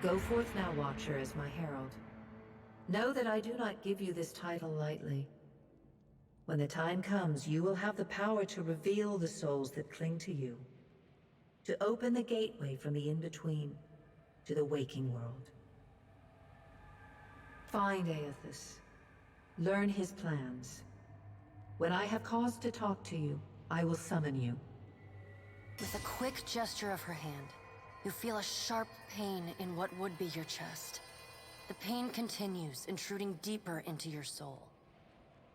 Go forth now, Watcher, as my herald. Know that I do not give you this title lightly. When the time comes, you will have the power to reveal the souls that cling to you, to open the gateway from the in-between to the waking world. Find Aethys. Learn his plans. When I have cause to talk to you, I will summon you. With a quick gesture of her hand, you feel a sharp pain in what would be your chest. The pain continues, intruding deeper into your soul.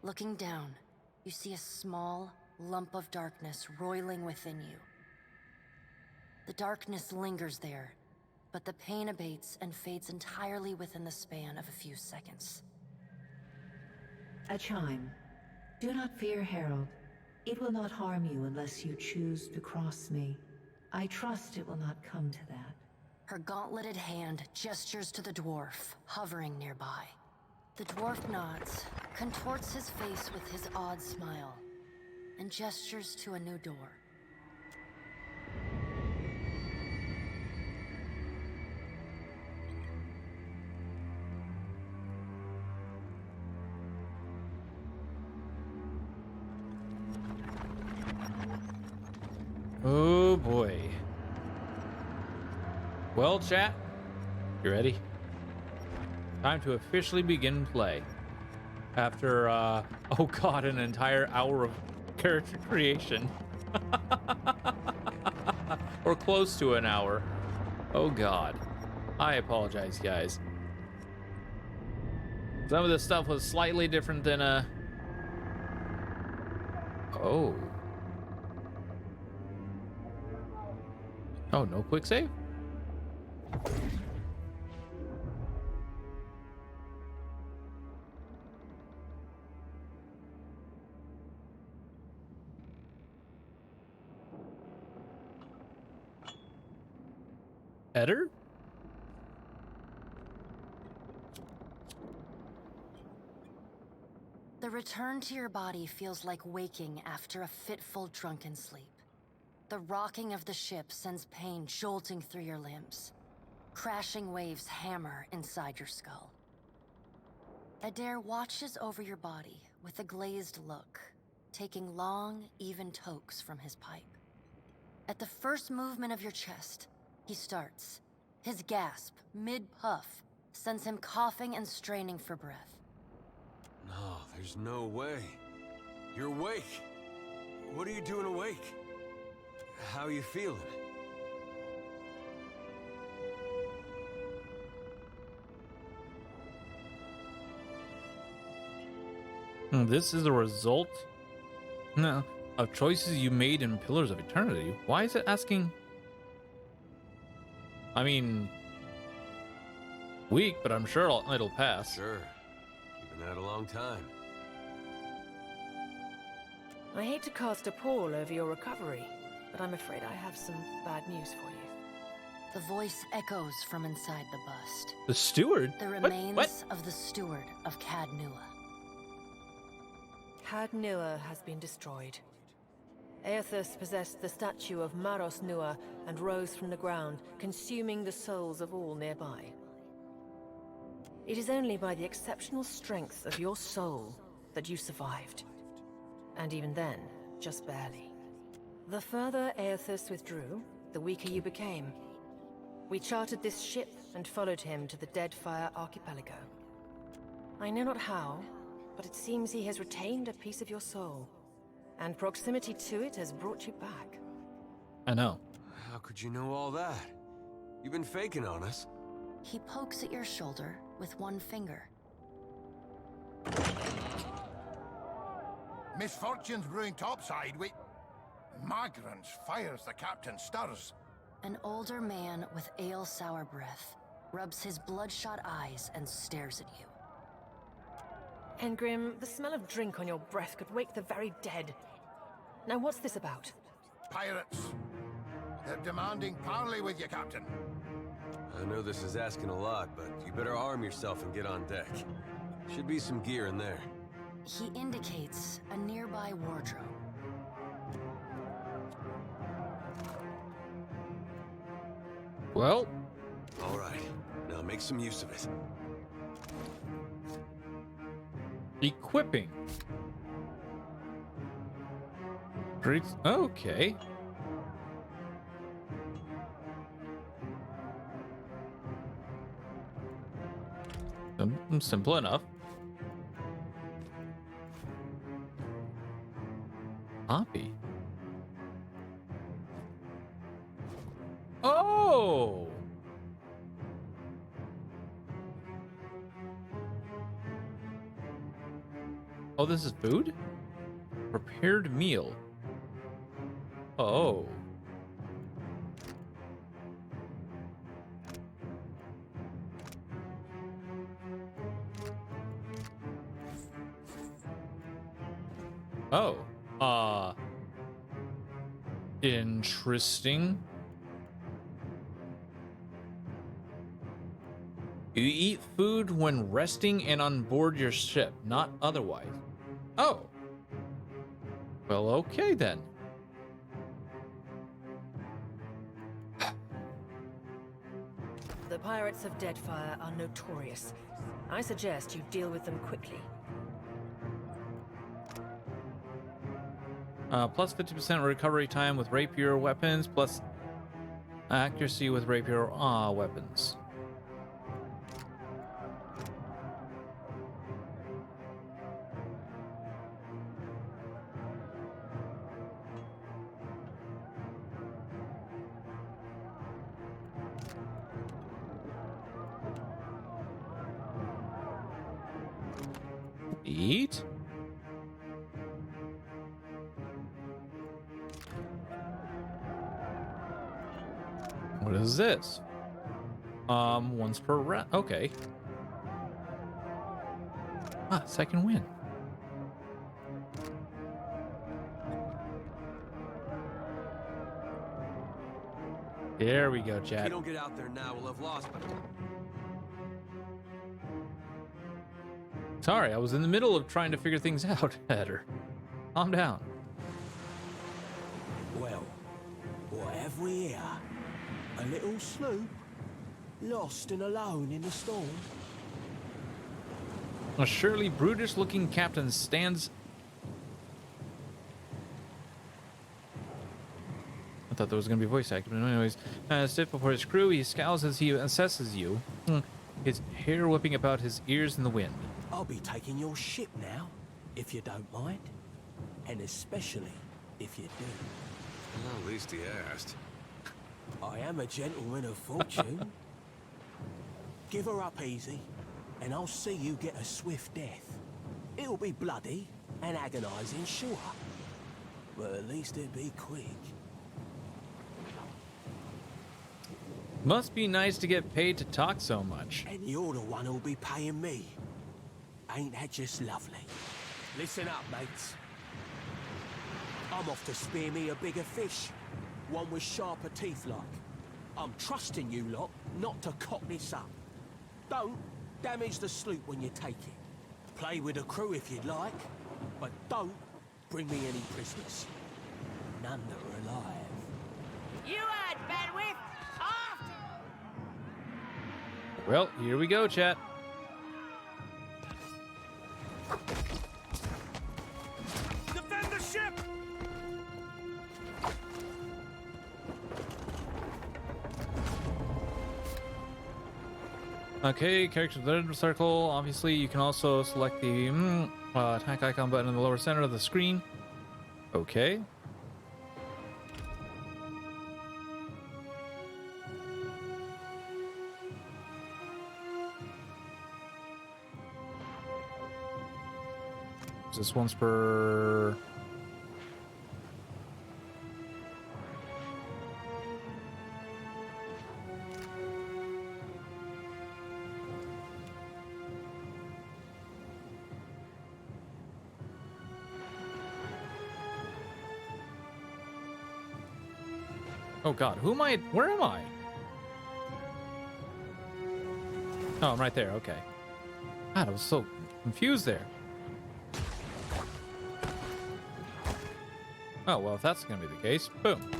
Looking down, you see a small lump of darkness roiling within you. The darkness lingers there, but the pain abates and fades entirely within the span of a few seconds. A chime. Do not fear, Herald. It will not harm you unless you choose to cross me. I trust it will not come to that. Her gauntleted hand gestures to the dwarf, hovering nearby. The dwarf nods, contorts his face with his odd smile, and gestures to a new door. Oh boy. Well, chat, you ready? Time to officially begin play. After, oh god, an entire hour of character creation. Or close to an hour. Oh god. I apologize, guys. Some of this stuff was slightly different than Oh. Oh, no quick save? Better? The return to your body feels like waking after a fitful drunken sleep. The rocking of the ship sends pain jolting through your limbs. Crashing waves hammer inside your skull. Adair watches over your body with a glazed look, taking long, even tokes from his pipe. At the first movement of your chest, he starts. His gasp, mid-puff, sends him coughing and straining for breath. No, there's no way. You're awake. What are you doing awake? How are you feeling? This is a result of choices you made in Pillars of Eternity. Why is it asking? I mean, weak, but I'm sure it'll pass. Sure. You've been out a long time. I hate to cast a pall over your recovery, but I'm afraid I have some bad news for you. The voice echoes from inside the bust. The steward? The remains of the steward of Cad Nua. Cad Nua has been destroyed. Aethys possessed the statue of Maros Nua and rose from the ground, consuming the souls of all nearby. It is only by the exceptional strength of your soul that you survived. And even then, just barely. The further Aethys withdrew, the weaker you became. We chartered this ship and followed him to the Deadfire archipelago. I know not how, but it seems he has retained a piece of your soul. And proximity to it has brought you back. I know. How could you know all that? You've been faking on us. He pokes at your shoulder with one finger. Misfortunes brewing topside, we... Migrants fires the captain stirs. An older man with ale-sour breath rubs his bloodshot eyes and stares at you. Engrim, the smell of drink on your breath could wake the very dead. Now what's this about? Pirates. They're demanding parley with you, Captain. I know this is asking a lot, but you better arm yourself and get on deck. Should be some gear in there. He indicates a nearby wardrobe. Well, All right. I'll make some use of it. Equipping. Great. Okay. Simple enough. Copy. Oh! Oh, this is food? Prepared meal. Oh. Oh. Interesting. You eat food when resting and on board your ship, not otherwise. Oh. Well, okay then. The pirates of Deadfire are notorious. I suggest you deal with them quickly. Plus 50% recovery time with rapier weapons, plus accuracy with rapier weapons. Eat? What is this? Once per round. Okay. Ah, second win. There we go, If chat. you don't get out there now, we'll have lost. Sorry, I was in the middle of trying to figure things out, Header. Calm down. Well, what have we here? A little sloop? Lost and alone in the storm? A surely brutish-looking captain stands... I thought there was going to be voice acting, but anyways. Stiff before his crew, he scowls as he assesses you. His hair whipping about his ears in the wind. I'll be taking your ship now, if you don't mind. And especially if you do. Well, at least he asked. I am a gentleman of fortune. Give her up easy, and I'll see you get a swift death. It'll be bloody and agonizing, sure. But at least it'll be quick. Must be nice to get paid to talk so much. And you're the one who'll be paying me. Ain't that just lovely? Listen up, mates. I'm off to spear me a bigger fish. One with sharper teeth like. I'm trusting you lot not to cock this up. Don't damage the sloop when you take it. Play with the crew if you'd like, but don't bring me any prisoners. None that are alive. You had bandwidth after. Well, here we go, chat. Defend the ship! Okay, character letter circle. Obviously, you can also select the attack icon button in the lower center of the screen. Okay. This one's per... Oh god, who am I? Where am I? Oh, I'm right there, okay. God, I was so confused there. Oh, well, if that's gonna be the case, boom.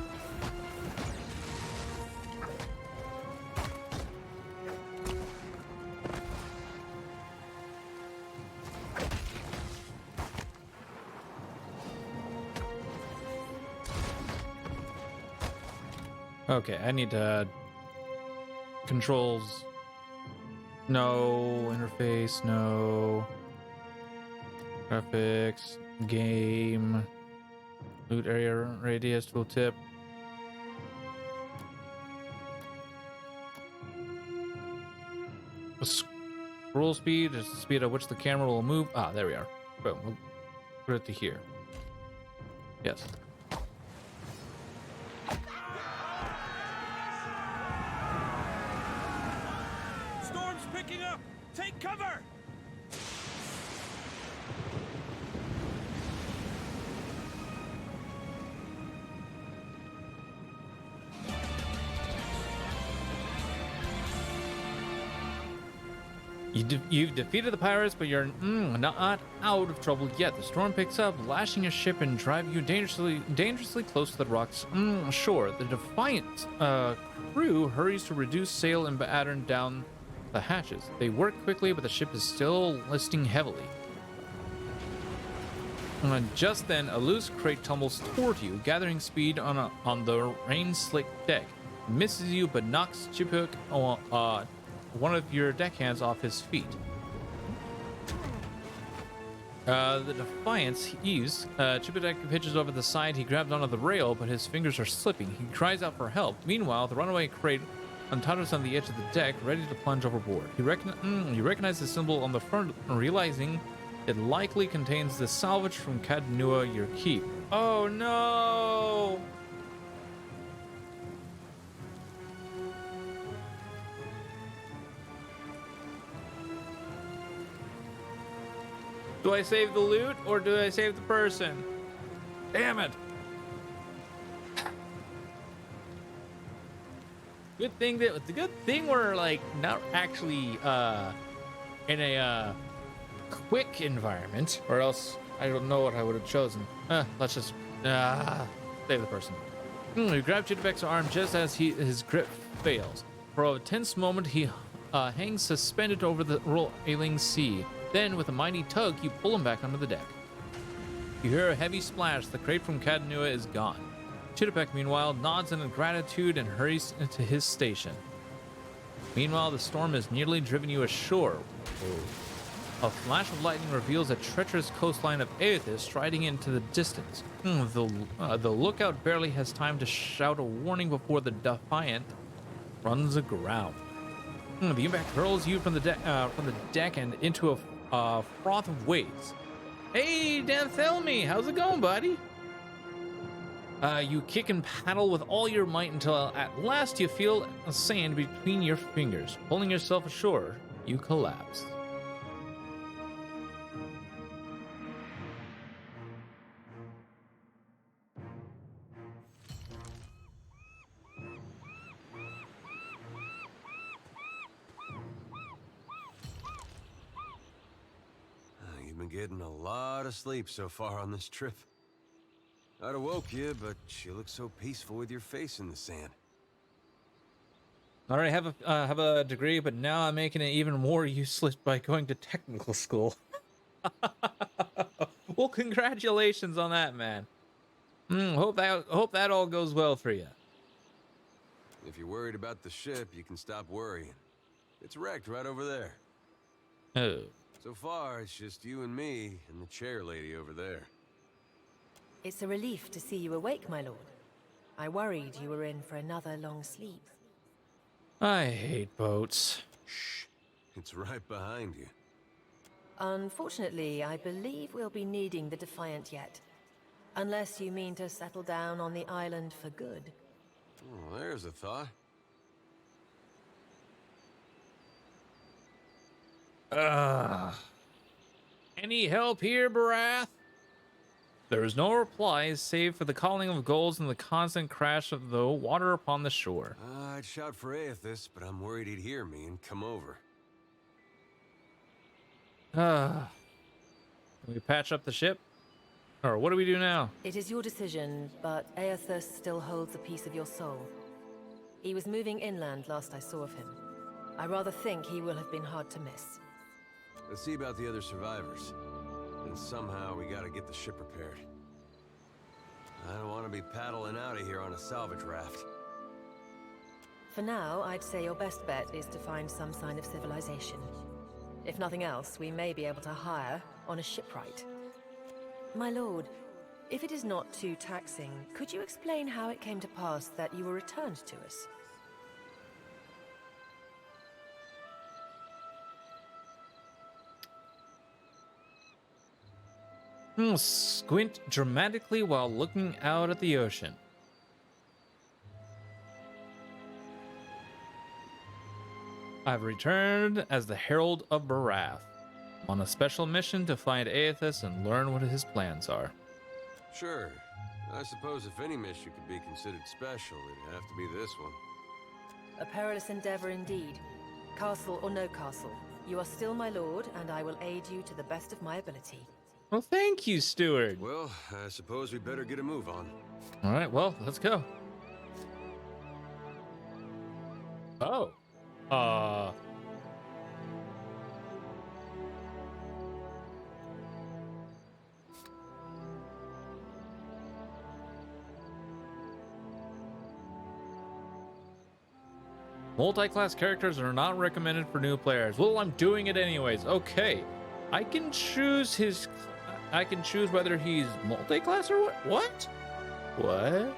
Okay, I need to controls. No interface. No graphics. Game. Loot area radius tooltip. Scroll speed is the speed at which the camera will move. Ah, there we are. Boom. We'll put it to here. Yes. Storm's picking up! Take cover! You've defeated the pirates, but you're not out of trouble yet. The storm picks up, lashing your ship and driving you dangerously close to the rocks. Shore. The Defiant crew hurries to reduce sail and batten down the hatches. They work quickly, but the ship is still listing heavily. Just then, a loose crate tumbles toward you, gathering speed on the rain-slicked deck. It misses you, but knocks Chipuk one of your deckhands off his feet. The Defiance heaves. Chipudek pitches over the side. He grabs onto the rail, but his fingers are slipping. He cries out for help. Meanwhile, the runaway crate untotters on the edge of the deck, ready to plunge overboard. You recognize the symbol on the front, realizing it likely contains the salvage from Cadnua, your keep. Oh no! Do I save the loot or do I save the person? Damn it. Good thing we're like not actually in a quick environment, or else I don't know what I would have chosen. Let's just save the person. You grab Chitubek's arm just as his grip fails. For a tense moment, he hangs suspended over the roiling sea. Then, with a mighty tug, you pull him back onto the deck. You hear a heavy splash. The crate from Cadnua is gone. Chitubek, meanwhile, nods in gratitude and hurries into his station. Meanwhile, the storm has nearly driven you ashore. A flash of lightning reveals a treacherous coastline of Aethys striding into the distance. The lookout barely has time to shout a warning before the Defiant runs aground. The impact hurls you from the deck and into a froth of waves. Hey, Danthelmy, how's it going, buddy? You kick and paddle with all your might until at last you feel sand between your fingers. Pulling yourself ashore, you collapse. You've been getting a lot of sleep so far on this trip. I'd have woke you, but you look so peaceful with your face in the sand. I already have a degree, but now I'm making it even more useless by going to technical school. Well, congratulations on that, man. Hope that all goes well for you. If you're worried about the ship, you can stop worrying. It's wrecked right over there. Oh. So far, it's just you and me and the chair lady over there. It's a relief to see you awake, my lord. I worried you were in for another long sleep. I hate boats. Shh. It's right behind you. Unfortunately, I believe we'll be needing the Defiant yet. Unless you mean to settle down on the island for good. Oh, there's a thought. Any help here, Barath? There is no reply, save for the calling of gulls and the constant crash of the water upon the shore. I'd shout for Aethys, but I'm worried he'd hear me and come over. Can we patch up the ship? Or what do we do now? It is your decision, but Aethys still holds a piece of your soul. He was moving inland last I saw of him. I rather think he will have been hard to miss. Let's see about the other survivors. And somehow we gotta get the ship repaired. I don't want to be paddling out of here on a salvage raft. For now, I'd say your best bet is to find some sign of civilization. If nothing else, we may be able to hire on a shipwright. My lord, if it is not too taxing, could you explain how it came to pass that you were returned to us? Squint dramatically while looking out at the ocean. I've returned as the Herald of Barath, on a special mission to find Aethys and learn what his plans are. Sure. I suppose if any mission could be considered special, it'd have to be this one. A perilous endeavor indeed. Castle or no castle, you are still my lord, and I will aid you to the best of my ability. Well, thank you, Steward. Well, I suppose we better get a move on. All right, well, let's go. Oh. Multi-class characters are not recommended for new players. Well, I'm doing it anyways. Okay. I can choose whether he's multi-class or what? What? What?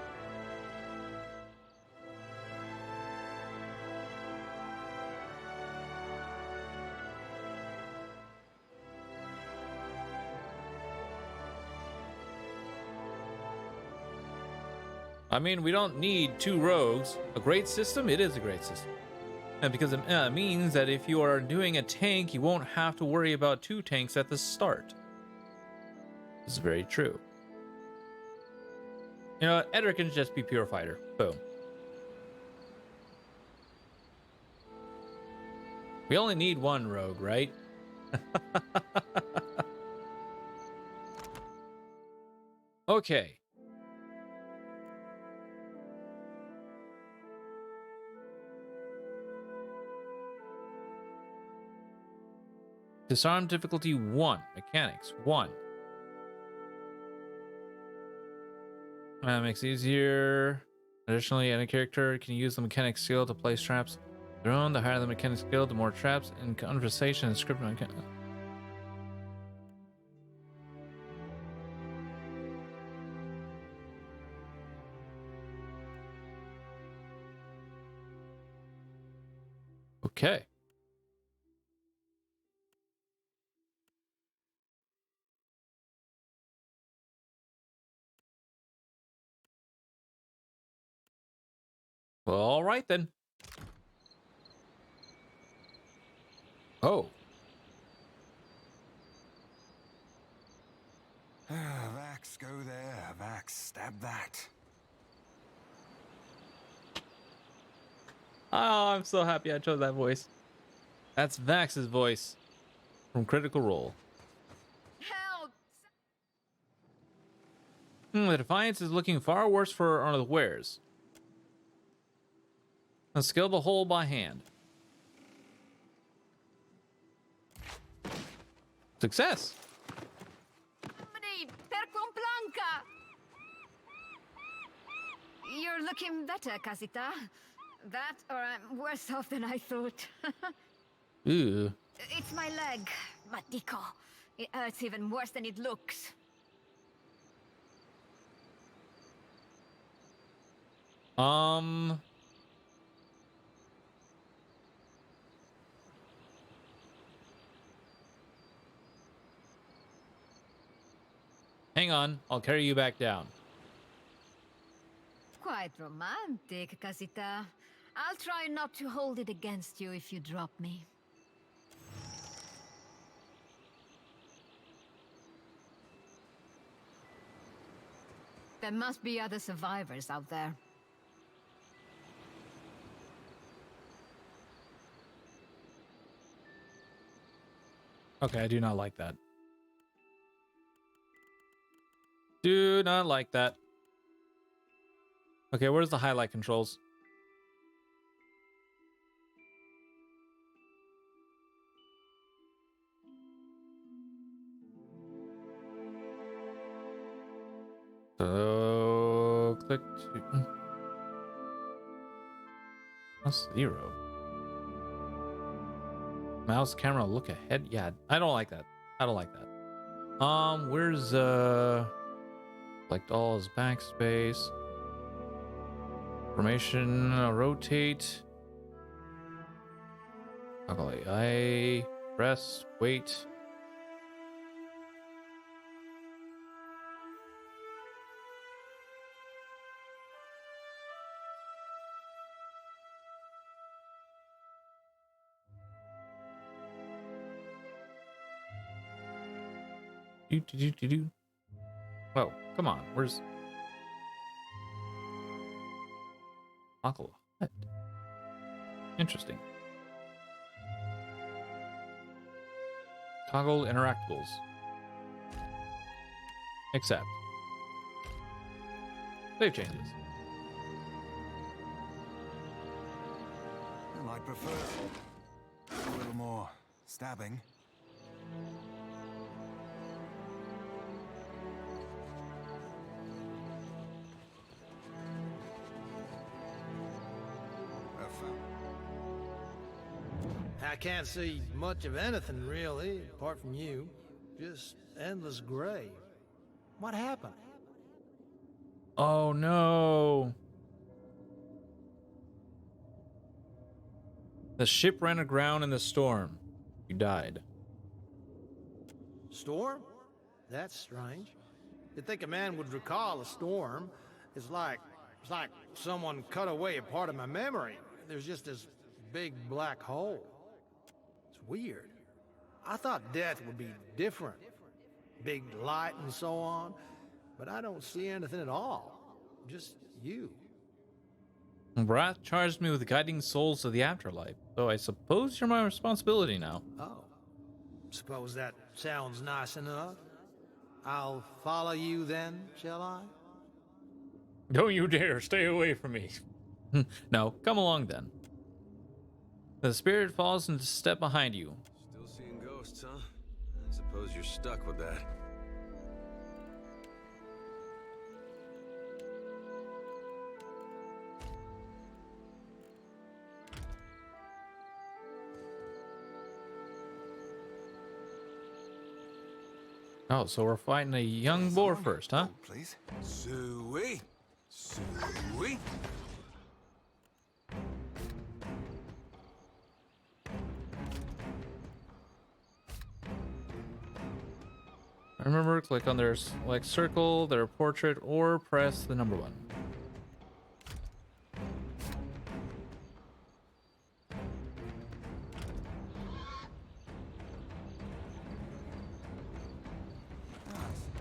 I mean, we don't need two rogues. A great system? It is a great system. And because it means that if you are doing a tank, you won't have to worry about two tanks at the start. This is very true. You know, Eder can just be pure fighter. Boom. We only need one rogue, right? Okay. Disarm difficulty 1. Mechanics 1. Makes it easier. Additionally, any character can use the mechanic skill to place traps. Their own. The higher the mechanic skill, the more traps in conversation and script mechanic. Okay. Well, all right then. Oh. Vax, go there. Vax, stab that. Oh, I'm so happy I chose that voice. That's Vax's voice from Critical Role. Help! The Defiance is looking far worse for our wares. Let's scale the hole by hand. Success. Somebody, per Blanca! You're looking better, Casita. That, or I'm worse off than I thought. Ooh. It's my leg, Matico. It hurts even worse than it looks. Hang on, I'll carry you back down. Quite romantic, Casita. I'll try not to hold it against you if you drop me. There must be other survivors out there. Okay, I do not like that. Do not like that. Okay, where's the highlight controls? So, click to... That's 0. Mouse camera look ahead. Yeah, I don't like that. I don't like that. Where's select all is backspace. Formation, rotate. Toggle I press, wait. Do. Oh, come on. Where's toggle? What? Interesting. Toggle interactables. Accept. Save changes. Well, I prefer a little more stabbing. I can't see much of anything, really, apart from you. Just endless gray. What happened? Oh no. The ship ran aground in the storm. You died. Storm? That's strange. You'd think a man would recall a storm. It's like someone cut away a part of my memory. There's just this big black hole. It's weird. I thought death would be different. Big light and so on. But I don't see anything at all. Just you. Wrath charged me with guiding souls to the afterlife, so I suppose you're my responsibility now. Oh. Suppose that sounds nice enough. I'll follow you then, shall I? Don't you dare stay away from me. No, come along then. The spirit falls into step behind you. Still seeing ghosts, huh? I suppose you're stuck with that. Oh, so we're fighting a young boar first, huh? Please. Suey. Suey. Remember, click on their select circle, their portrait, or press the number 1.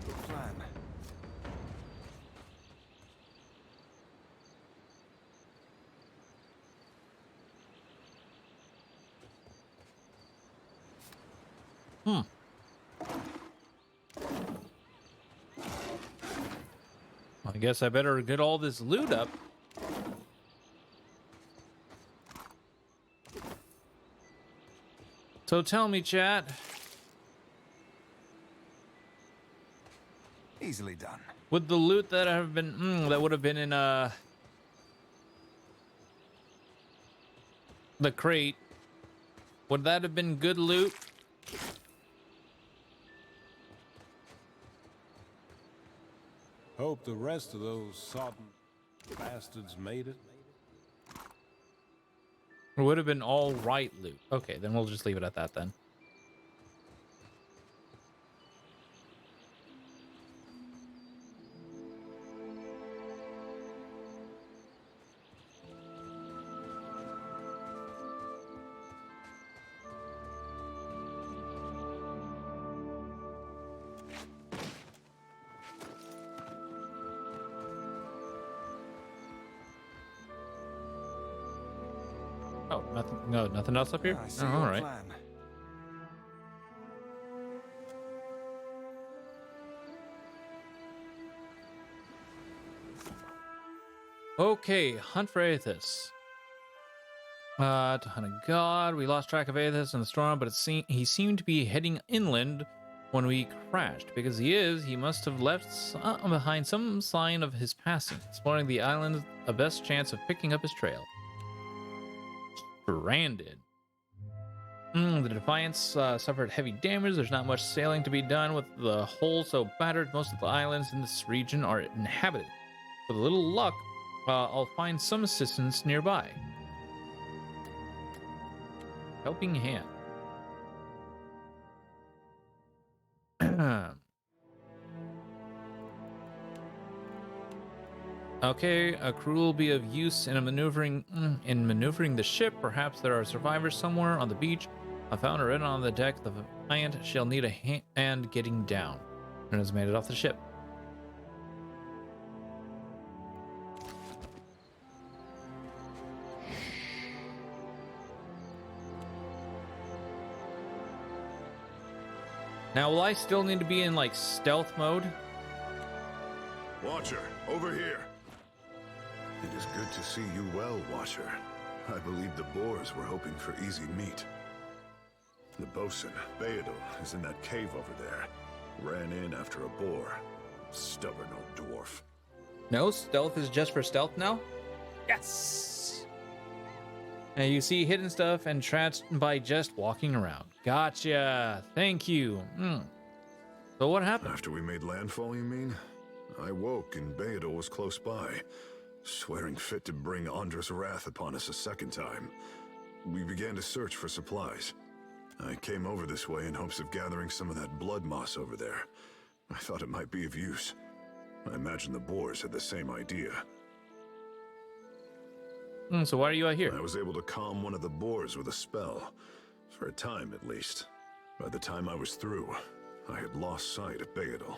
Good plan. I guess I better get all this loot up. So tell me, chat, Easily done. would the loot that have been that would have been in the crate, would that have been good loot? Hope the rest of those sodden bastards made it. It would have been all right loot. Okay, then we'll just leave it at that then. Oh, nothing. No, nothing else up here. I see Oh, your all right. plan. Okay, hunt for Aethys. To hunt a god. We lost track of Aethys in the storm, but he seemed to be heading inland when we crashed. Because he must have left behind some sign of his passing. Exploring the island, the best chance of picking up his trail. Branded. The Defiance suffered heavy damage. There's not much sailing to be done with the hull so battered. Most of the islands in this region are inhabited. With a little luck, I'll find some assistance nearby. Helping hand. Okay, a crew will be of use in maneuvering the ship. Perhaps there are survivors somewhere on the beach. I found her in on the deck. The Defiant shall need a hand getting down. And has made it off the ship. Now, will I still need to be in like stealth mode? Watcher, over here. It is good to see you well, Watcher. I believe the Boers were hoping for easy meat. The bosun, Beadle, is in that cave over there. Ran in after a boar. Stubborn old dwarf. No, stealth is just for stealth now? Yes! Now you see hidden stuff and traps by just walking around. Gotcha. Thank you. So what happened? After we made landfall, you mean? I woke and Beadle was close by, swearing fit to bring Andra's wrath upon us a second time. We began to search for supplies. I came over this way in hopes of gathering some of that blood moss over there. I thought it might be of use. I imagine the Boers had the same idea. So why are you out here? I was able to calm one of the Boers with a spell. For a time, at least. By the time I was through, I had lost sight of Beadle.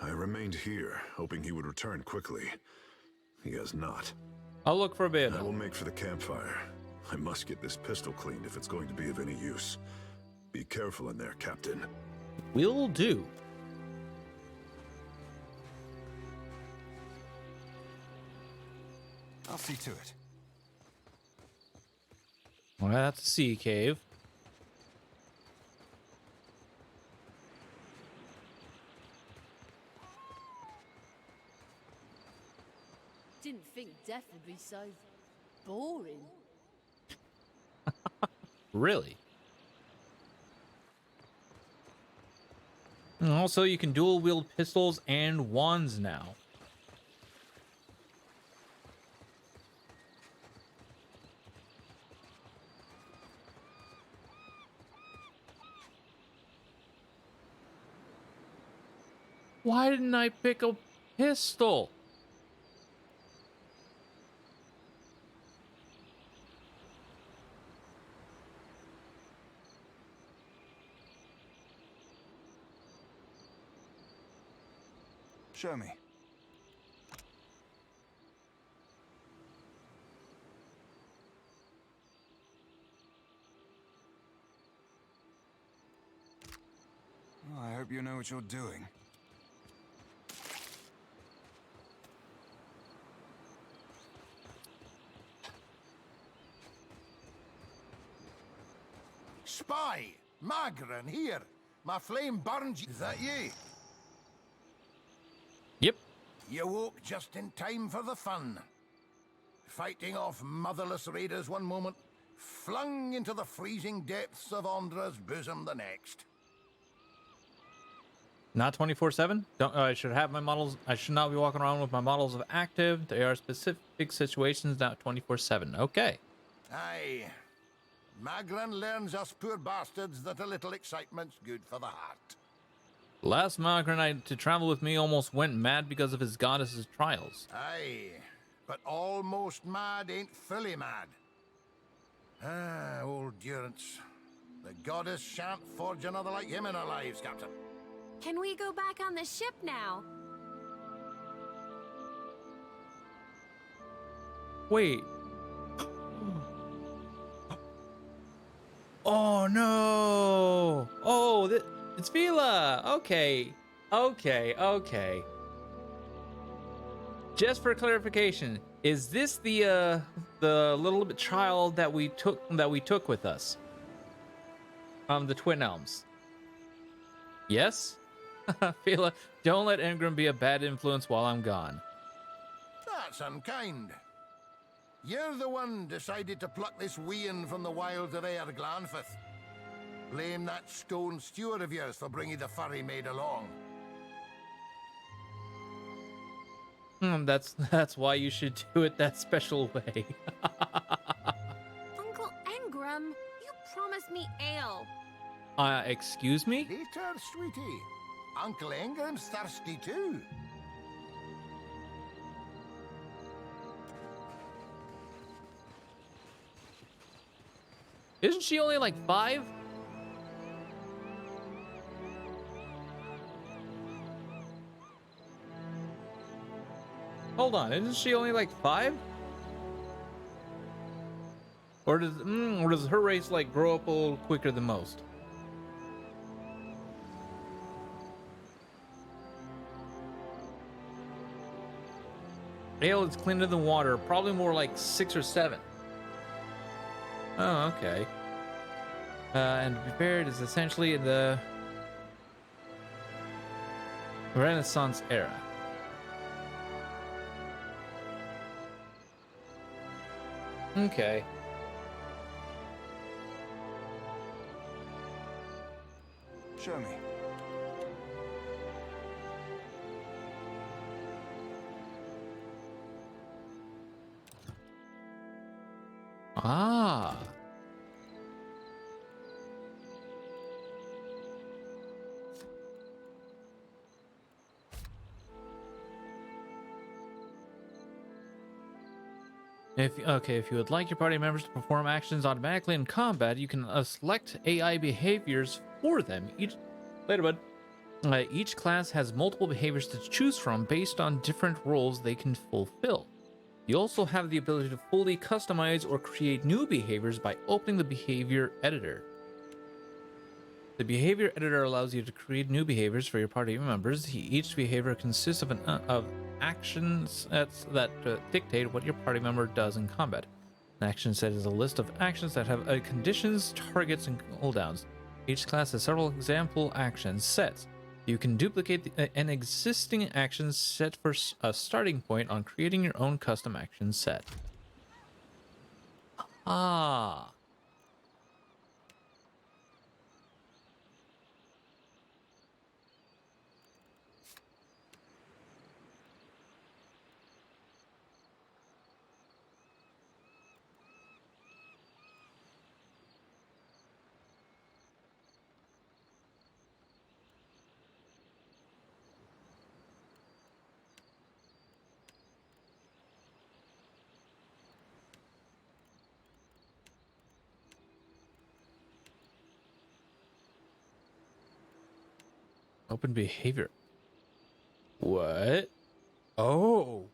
I remained here, hoping he would return quickly. He has not. I'll look for Beadle. I will make for the campfire. I must get this pistol cleaned if it's going to be of any use. Be careful in there, Captain. Will do. I'll see to it. Well, that's a sea cave. Didn't think death would be so boring. Really? And also, you can dual wield pistols and wands now. Why didn't I pick a pistol? Show me. Well, I hope you know what you're doing. Spy! Magran, here! My flame burns. Is that you? Yep. You woke just in time for the fun. Fighting off motherless raiders one moment, flung into the freezing depths of Andra's bosom the next. Not 24/7. Don't. I should have my models. I should not be walking around with my models of active. They are specific situations, not 24/7. Okay. Aye. Magran learns us poor bastards that a little excitement's good for the heart. Last Magranite to travel with me almost went mad because of his goddess's trials. Aye, but almost mad ain't fully mad. Ah, old Durance. The goddess shan't forge another like him in our lives, Captain. Can we go back on the ship now? Wait. Oh no! Oh, it's Vila. Okay. Just for clarification, is this the little child that we took with us? The Twin Elms. Yes? Vila, don't let Ingram be a bad influence while I'm gone. That's unkind. You're the one decided to pluck this wean from the wilds of Aer Glanfith. Blame that stone steward of yours for bringing the furry maid along. That's why you should do it that special way. Uncle Engram, you promised me ale. Excuse me? Later, sweetie. Uncle Engram's thirsty too. Isn't she only like 5? Hold on, isn't she only like 5? Or does her race like grow up a little quicker than most? Ale is cleaner than water, probably more like 6 or 7. Oh, okay. And to be fair, it is essentially in the Renaissance era. Okay. Show me. Ah. If you would like your party members to perform actions automatically in combat, you can select AI behaviors for them. Each class has multiple behaviors to choose from based on different roles they can fulfill. You also have the ability to fully customize or create new behaviors by opening the behavior editor. The behavior editor allows you to create new behaviors for your party members. Each behavior consists of action sets that dictate what your party member does in combat. An action set is a list of actions that have conditions, targets, and cooldowns. Each class has several example action sets. You can duplicate an existing action set for a starting point on creating your own custom action set. Ah. Open behavior. What? Oh.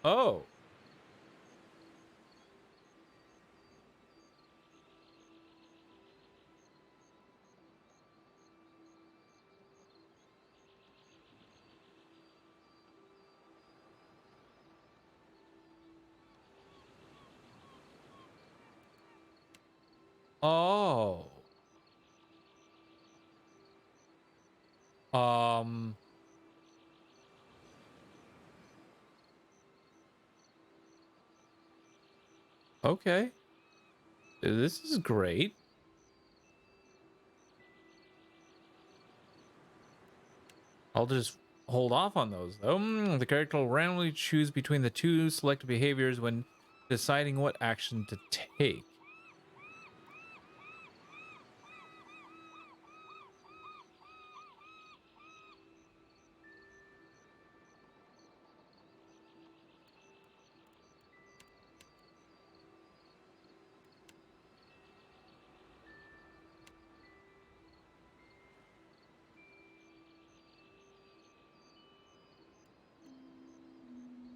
Oh. Oh. Okay. This is great. I'll just hold off on those, though. The character will randomly choose between the two selected behaviors when deciding what action to take.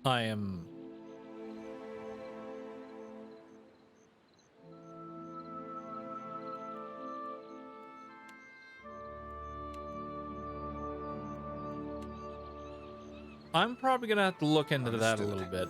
I am... I'm probably gonna have to look into that a little bit.